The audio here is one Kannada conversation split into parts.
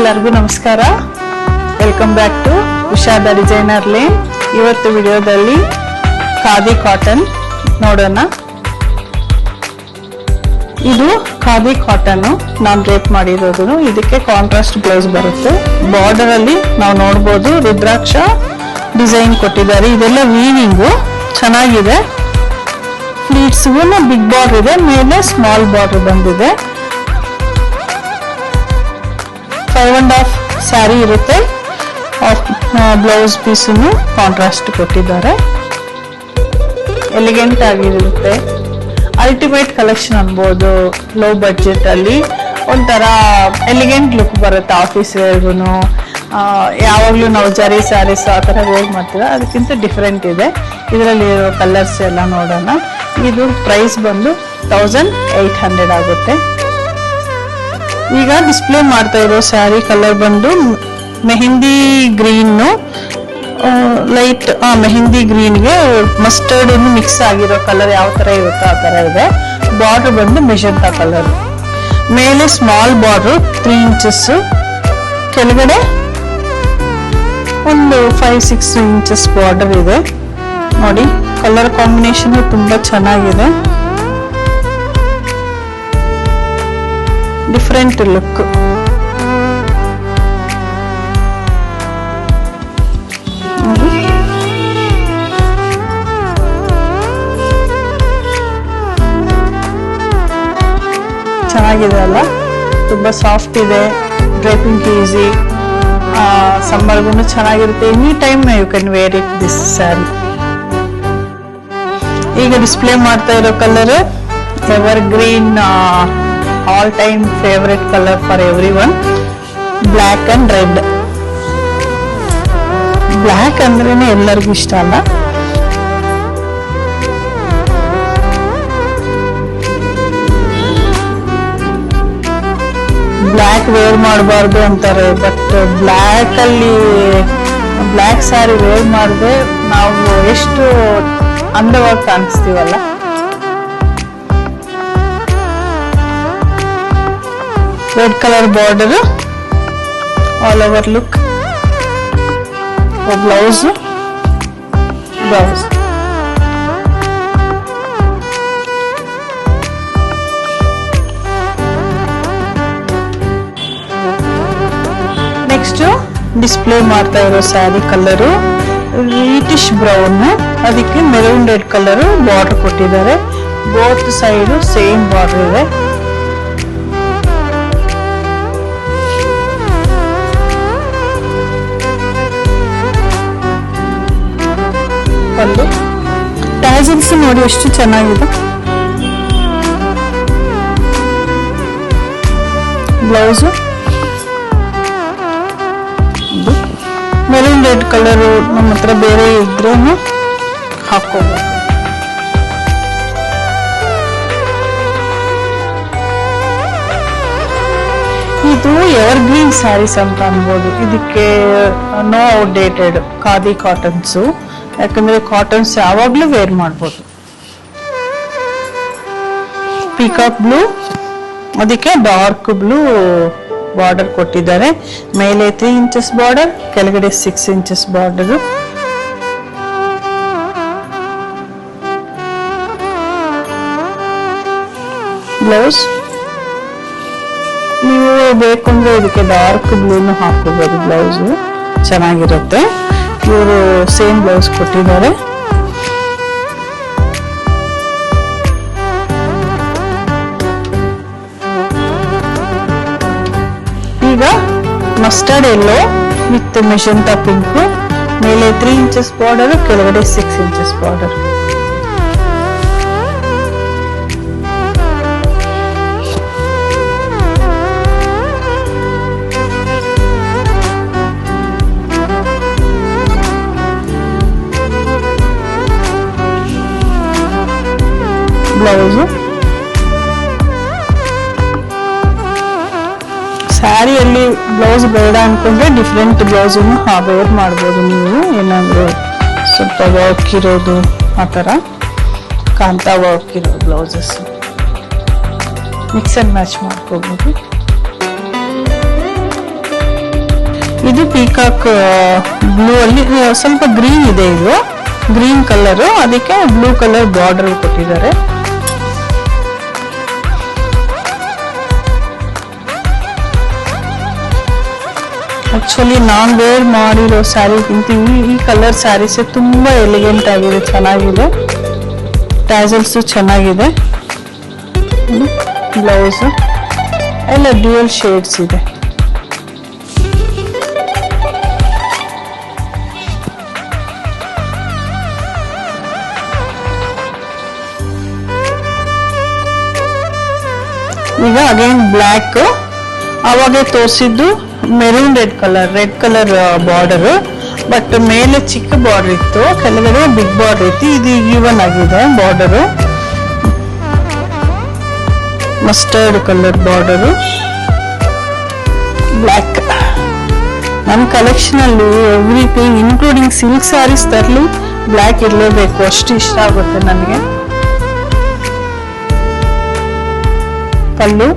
ಎಲ್ಲರಿಗೂ ನಮಸ್ಕಾರ. Welcome back to Usha the designer lane. ಇವತ್ತು ವಿಡಿಯೋದಲ್ಲಿ ಖಾದಿ ಕಾಟನ್ ನೋಡೋಣ. ಇದು ಖಾದಿ ಕಾಟನ್ ನಾನು ರೇಪ್ ಮಾಡಿರೋದು. ಇದಕ್ಕೆ ಕಾಂಟ್ರಾಸ್ಟ್ ಬ್ಲೌಸ್ ಬರುತ್ತೆ. ಬಾರ್ಡರ್ ಅಲ್ಲಿ ನಾವು ನೋಡಬಹುದು ರುದ್ರಾಕ್ಷ ಡಿಸೈನ್ ಕೊಟ್ಟಿದ್ದಾರೆ. ಇದೆಲ್ಲ ವೀವಿಂಗು ಚೆನ್ನಾಗಿದೆ. ಫ್ಲೀಟ್ಸ್ಗೂ ಬಿಗ್ ಬಾರ್ಡರ್ ಇದೆ, ಮೇಲೆ ಸ್ಮಾಲ್ ಬಾರ್ಡರ್ ಬಂದಿದೆ. 5.5 ಸ್ಯಾರಿ ಇರುತ್ತೆ. ಬ್ಲೌಸ್ ಪೀಸನ್ನು ಕಾಂಟ್ರಾಸ್ಟ್ ಕೊಟ್ಟಿದ್ದಾರೆ. ಎಲಿಗೆಂಟ್ ಆಗಿರುತ್ತೆ. ಅಲ್ಟಿಮೇಟ್ ಕಲೆಕ್ಷನ್ ಅನ್ಬೋದು. ಲೋ ಬಡ್ಜೆಟ್ ಅಲ್ಲಿ ಒಂಥರ ಎಲಿಗೆಂಟ್ ಲುಕ್ ಬರುತ್ತೆ. ಆಫೀಸ್ ವೇರ್ಗು ಯಾವಾಗ್ಲೂ ನಾವು ಜರಿ ಸ್ಯಾರೀಸ್ ಆ ಥರ ವೇರ್ ಮಾಡ್ತೀವಿ, ಅದಕ್ಕಿಂತ ಡಿಫ್ರೆಂಟ್ ಇದೆ. ಇದರಲ್ಲಿ ಇರೋ ಕಲರ್ಸ್ ಎಲ್ಲ ನೋಡೋಣ. ಇದು ಪ್ರೈಸ್ ಬಂದು 1800 ಆಗುತ್ತೆ. ಈಗ ಡಿಸ್ಪ್ಲೇ ಮಾಡ್ತಾ ಇರೋ ಸ್ಯಾರಿ ಕಲರ್ ಬಂದು ಮೆಹಂದಿ ಗ್ರೀನ್, ಲೈಟ್ ಮೆಹಂದಿ ಗ್ರೀನ್ಗೆ ಮಸ್ಟರ್ಡ್ ಮಿಕ್ಸ್ ಆಗಿರೋ ಕಲರ್ ಯಾವ ತರ ಇರುತ್ತೋ ಆ ತರ ಇದೆ. ಬಾರ್ಡರ್ ಬಂದು ಮೆಜೆಂಟಾ ಕಲರ್, ಮೇಲೆ ಸ್ಮಾಲ್ ಬಾರ್ಡರ್ 3 ಇಂಚಸ್, ಕೆಳಗಡೆ ಒಂದು 5-6 ಇಂಚಸ್ ಬಾರ್ಡರ್ ಇದೆ. ನೋಡಿ, ಕಲರ್ ಕಾಂಬಿನೇಷನ್ ತುಂಬಾ ಚೆನ್ನಾಗಿದೆ. Different look. ಚೆನ್ನಾಗಿದೆ ಅಲ್ಲ, ತುಂಬಾ ಸಾಫ್ಟ್ ಇದೆ. Draping easy. ಸಮ್ಮರ್ಗೂ ಚೆನ್ನಾಗಿರುತ್ತೆ. Any time you can wear it this sari. ಈಗ ಡಿಸ್ಪ್ಲೇ ಮಾಡ್ತಾ ಇರೋ colour evergreen, all time favourite colour for everyone, black and red. Black ಅಂದ್ರೇನೆ ಎಲ್ಲರಿಗೂ ಇಷ್ಟ ಅಲ್ಲ. ಬ್ಲ್ಯಾಕ್ ವೇರ್ ಮಾಡಬಾರ್ದು ಅಂತಾರೆ, ಬಟ್ ಬ್ಲ್ಯಾಕ್ ಅಲ್ಲಿ ಬ್ಲ್ಯಾಕ್ ಸ್ಯಾರಿ ವೇರ್ ಮಾಡಿದ್ರೆ ನಾವು ಎಷ್ಟು ಅಂದವಾಗಿ ಕಾಣಿಸ್ತೀವಲ್ಲ. Red colour border all over look. Blouse next display ಮಾಡ್ತಾ ಇರೋ ಸ್ಯಾರಿ ಕಲರು ರೀಟಿಶ್ ಬ್ರೌನ್, ಅದಕ್ಕೆ ಮೆರೂನ್ ರೆಡ್ ಕಲರ್ ಬಾರ್ಡರ್ ಕೊಟ್ಟಿದ್ದಾರೆ. ಬೋತ್ ಸೈಡ್ ಸೇಮ್ ಬಾರ್ಡರ್ ಇದೆ. ಟ್ಯಾಸಲ್ಸ್ ನೋಡಿ ಎಷ್ಟು ಚೆನ್ನಾಗಿದೆ. ಬ್ಲೌಸ್ ಮೆರೂನ್ ರೆಡ್ ಕಲರ್ ನಮ್ಮ ಹತ್ರ ಬೇರೆ ಇದ್ರೂ ಹಾಕೋಬಹುದು. ಇದು ಎವರ್ ಗ್ರೀನ್ ಸ್ಯಾರೀಸ್ ಅಂತ ಅನ್ಬೋದು. ಇದಕ್ಕೆ ನೋ ಔಟ್ಡೇಟೆಡ್ ಖಾದಿ ಕಾಟನ್ಸು, ಯಾಕಂದ್ರೆ ಕಾಟನ್ಸ್ ಯಾವಾಗ್ಲೂ ವೇರ್ ಮಾಡ್ಬೋದು. ಪೀಕಾಕ್ ಬ್ಲೂ, ಅದಕ್ಕೆ ಡಾರ್ಕ್ ಬ್ಲೂ ಬಾರ್ಡರ್ ಕೊಟ್ಟಿದ್ದಾರೆ. ಮೇಲೆ 3 ಇಂಚಸ್ ಬಾರ್ಡರ್, ಕೆಳಗಡೆ 6 ಇಂಚಸ್ ಬಾರ್ಡರ್. ಬ್ಲೌಸ್ ನೀವು ಬೇಕು ಅಂದ್ರೆ ಇದಕ್ಕೆ ಡಾರ್ಕ್ ಬ್ಲೂನು ಹಾಕೋಬಹುದು. ಬ್ಲೌಸ್ ಚೆನ್ನಾಗಿರುತ್ತೆ. ಇವರು ಸೇಮ್ ಬ್ಲೌಸ್ ಕೊಟ್ಟಿದ್ದಾರೆ. ಈಗ mustard yellow with magenta pink, ಮೇಲೆ 3 ಇಂಚಸ್ ಬಾರ್ಡರ್, ಕೆಳಗಡೆ 6 ಇಂಚಸ್ ಬಾರ್ಡರ್. ಬ್ಲೌಸು ಸ್ಯಾರಿಯಲ್ಲಿ ಬ್ಲೌಸ್ ಬೇಡ ಅನ್ಕೊಂಡ್ರೆ ಡಿಫ್ರೆಂಟ್ ಬ್ಲೌಸ್ ವೇರ್ ಮಾಡ್ಬೋದು ನೀವು. ಏನಾದ್ರು ಸ್ವಲ್ಪ ವರ್ಕ್ ಇರೋದು ಆ ಥರ ಕಾಂತಾ ವರ್ಕ್ ಇರೋ ಬ್ಲೌಸಸ್ ಮಿಕ್ಸ್ ಅಂಡ್ ಮ್ಯಾಚ್ ಮಾಡ್ಕೋಬಹುದು. ಇದು ಪೀಕಾಕ್ ಬ್ಲೂ ಅಲ್ಲಿ ಸ್ವಲ್ಪ ಗ್ರೀನ್ ಇದೆ, ಇದು ಗ್ರೀನ್ ಕಲರ್, ಅದಕ್ಕೆ ಬ್ಲೂ ಕಲರ್ ಬಾರ್ಡರ್ ಕೊಟ್ಟಿದ್ದಾರೆ. ಆಕ್ಚುಲಿ ನಾನ್ ವೇರ್ ಮಾಡಿರೋ ಸ್ಯಾರಿಗಿಂತ ಈ ಕಲರ್ ಸ್ಯಾರೀಸ್ ತುಂಬಾ ಎಲಿಗೆಂಟ್ ಆಗಿದೆ, ಚೆನ್ನಾಗಿದೆ. ಟ್ಯಾಸಲ್ಸ್ ಚೆನ್ನಾಗಿದೆ. ಬ್ಲೌಸ್ ಎಲ್ಲ ಡ್ಯೂಯಲ್ ಶೇಡ್ಸ್ ಇದೆ. ಈಗ ಅಗೇನ್ ಬ್ಲ್ಯಾಕ್, ಅವಾಗೆ ತೋರಿಸಿದ್ದು maroon red colour border, but ಮೇಲೆ ಚಿಕ್ಕ ಬಾರ್ಡರ್ ಇತ್ತು, ಕೆಳಗಡೆ ಬಿಗ್ ಬಾರ್ಡರ್ ಇತ್ತು. ಇದು ಈವನ್ ಆಗಿದೆ border. Mustard colour border, black. ನಮ್ಮ ಕಲೆಕ್ಷನ್ ಅಲ್ಲಿ ಎವ್ರಿಥಿಂಗ್ ಇನ್ಕ್ಲೂಡಿಂಗ್ ಸಿಲ್ಕ್ ಸ್ಯಾರೀಸ್ ತರಲಿ ಬ್ಲ್ಯಾಕ್ ಇರಲೇಬೇಕು, ಅಷ್ಟು ಇಷ್ಟ ಆಗುತ್ತೆ ನನಗೆ. ಪಲ್ಲು,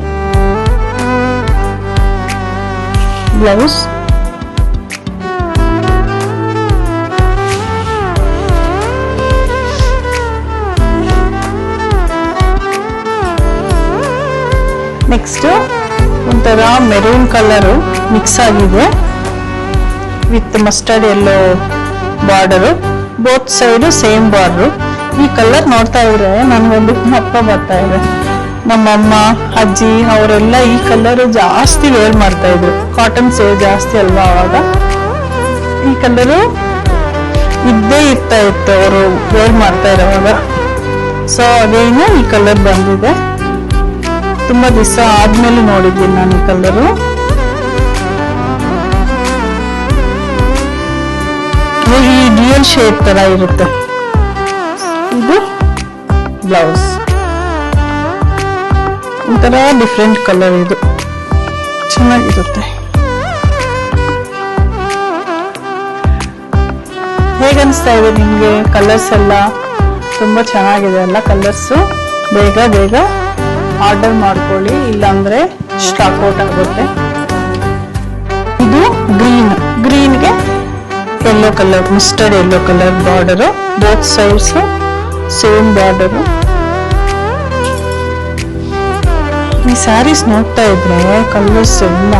ಬ್ಲೌಸ್, ನೆಕ್ಸ್ಟ್ ಒಂಥರ ಮೆರೂನ್ ಕಲರ್ ಮಿಕ್ಸ್ ಆಗಿದೆ with mustard yellow border, both side same border. ಈ ಕಲರ್ ನೋಡ್ತಾ ಇದ್ರೆ ನನ್ಗೊಂದು ಅಪ್ಪ ಬರ್ತಾ ಇದೆ. ನಮ್ಮಮ್ಮ ಅಜ್ಜಿ ಅವರೆಲ್ಲ ಈ ಕಲರ್ ಜಾಸ್ತಿ ವೇರ್ ಮಾಡ್ತಾ ಇದ್ರು, ಕಾಟನ್ ಸೇಲ್ ಜಾಸ್ತಿ ಅಲ್ವಾ ಅವಾಗ. ಈ ಕಲರು ಇದ್ದೇ ಇರ್ತಾ ಇತ್ತು ಅವರು ವೇರ್ ಮಾಡ್ತಾ ಇರೋವಾಗ. ಸೊ ಅದೇನು ಈ ಕಲರ್ ಬಂದಿದೆ, ತುಂಬಾ ದಿವಸ ಆದ್ಮೇಲೆ ನೋಡಿದ್ದೀನಿ ನಾನು ಈ ಕಲರು. ಈ ಡ್ಯೂಯಲ್ ಶೇಡ್ ತರ ಇರುತ್ತೆ. ಇದು ಬ್ಲೌಸ್, ಒಂಥರ ಡಿಫ್ರೆಂಟ್ ಕಲರ್, ಇದು ಚೆನ್ನಾಗಿರುತ್ತೆ. ಹೇಗನ್ಸ್ತಾ ಇದೆ ನಿಮ್ಗೆ? ಕಲರ್ಸ್ ಎಲ್ಲ ತುಂಬಾ ಚೆನ್ನಾಗಿದೆ ಅಲ್ಲ ಕಲರ್ಸ್. ಬೇಗ ಆರ್ಡರ್ ಮಾಡ್ಕೊಳ್ಳಿ, ಇಲ್ಲಾಂದ್ರೆ ಸ್ಟಾಕ್ ಔಟ್ ಆಗುತ್ತೆ. ಇದು ಗ್ರೀನ್ಗೆ yellow colour, mustard yellow colour border, both sides same border. ಈ ಸ್ಯಾರೀಸ್ ನೋಡ್ತಾ ಇದ್ರೆ ಕಲರ್ಸ್ ಎಲ್ಲ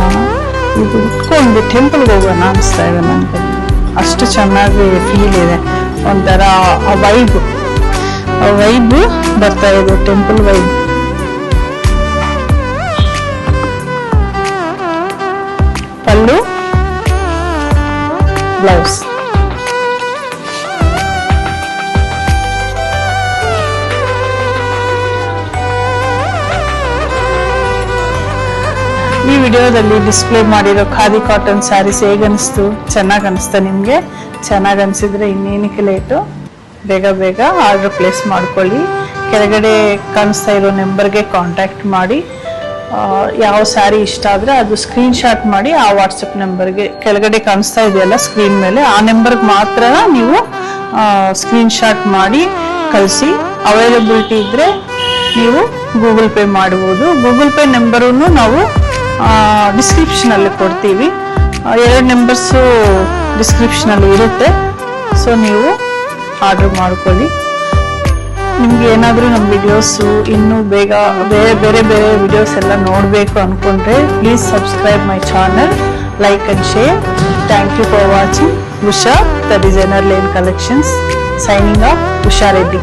ಇದು ಉಟ್ಕೊಂಡು ಟೆಂಪಲ್ಗೆ ಹೋಗೋಣ ಅನಿಸ್ತಾ ಇದೆ ನನಗೆ, ಅಷ್ಟು ಚೆನ್ನಾಗಿ ಫೀಲ್ ಇದೆ. ಒಂಥರ ವೈಬ್ ಬರ್ತಾ ಇದೆ, ಟೆಂಪಲ್ ವೈಬ್. ಪಲ್ಲು, ಬ್ಲೌಸ್. ಈ ವಿಡಿಯೋದಲ್ಲಿ ಡಿಸ್ಪ್ಲೇ ಮಾಡಿರೋ ಖಾದಿ ಕಾಟನ್ ಸ್ಯಾರೀಸ್ ಹೇಗನ್ನಿಸ್ತು? ಚೆನ್ನಾಗಿ ಅನಿಸ್ತಾ ನಿಮಗೆ? ಚೆನ್ನಾಗಿ ಅನಿಸಿದ್ರೆ ಇನ್ನೇನಕ್ಕೆ ಲೇಟು, ಬೇಗ ಆರ್ಡರ್ ಪ್ಲೇಸ್ ಮಾಡ್ಕೊಳ್ಳಿ. ಕೆಳಗಡೆ ಕಾಣಿಸ್ತಾ ಇರೋ ನಂಬರ್ಗೆ ಕಾಂಟ್ಯಾಕ್ಟ್ ಮಾಡಿ. ಯಾವ ಸ್ಯಾರಿ ಇಷ್ಟ ಆದರೆ ಅದು ಸ್ಕ್ರೀನ್ ಶಾಟ್ ಮಾಡಿ ಆ ವಾಟ್ಸಪ್ ನಂಬರ್ಗೆ ಕೆಳಗಡೆ ಕಾಣಿಸ್ತಾ ಇದೆಯಲ್ಲ ಸ್ಕ್ರೀನ್ ಮೇಲೆ, ಆ ನಂಬರ್ಗೆ ಮಾತ್ರ ನೀವು ಸ್ಕ್ರೀನ್ ಶಾಟ್ ಮಾಡಿ ಕಳಿಸಿ. ಅವೈಲಬಿಲಿಟಿ ಇದ್ರೆ ನೀವು ಗೂಗಲ್ ಪೇ ಮಾಡ್ಬೋದು. ಗೂಗಲ್ ಪೇ ನಂಬರನ್ನು ನಾವು ಡಿಸ್ಕ್ರಿಪ್ಷನ್ ಅಲ್ಲಿ ಕೊಡ್ತೀವಿ. 2 ನಂಬರ್ಸು ಡಿಸ್ಕ್ರಿಪ್ಷನ್ ಅಲ್ಲಿ ಇರುತ್ತೆ. ಸೊ ನೀವು ಆರ್ಡರ್ ಮಾಡ್ಕೊಳ್ಳಿ. ನಿಮ್ಗೆ ಏನಾದರೂ ನಮ್ಮ ವಿಡಿಯೋಸು ಇನ್ನೂ ಬೇರೆ ವಿಡಿಯೋಸ್ ಎಲ್ಲ ನೋಡಬೇಕು ಅನ್ಕೊಂಡ್ರೆ please subscribe my channel, like and share. Thank you for watching. Usha, the designer lane collections, signing off, Usha Reddy.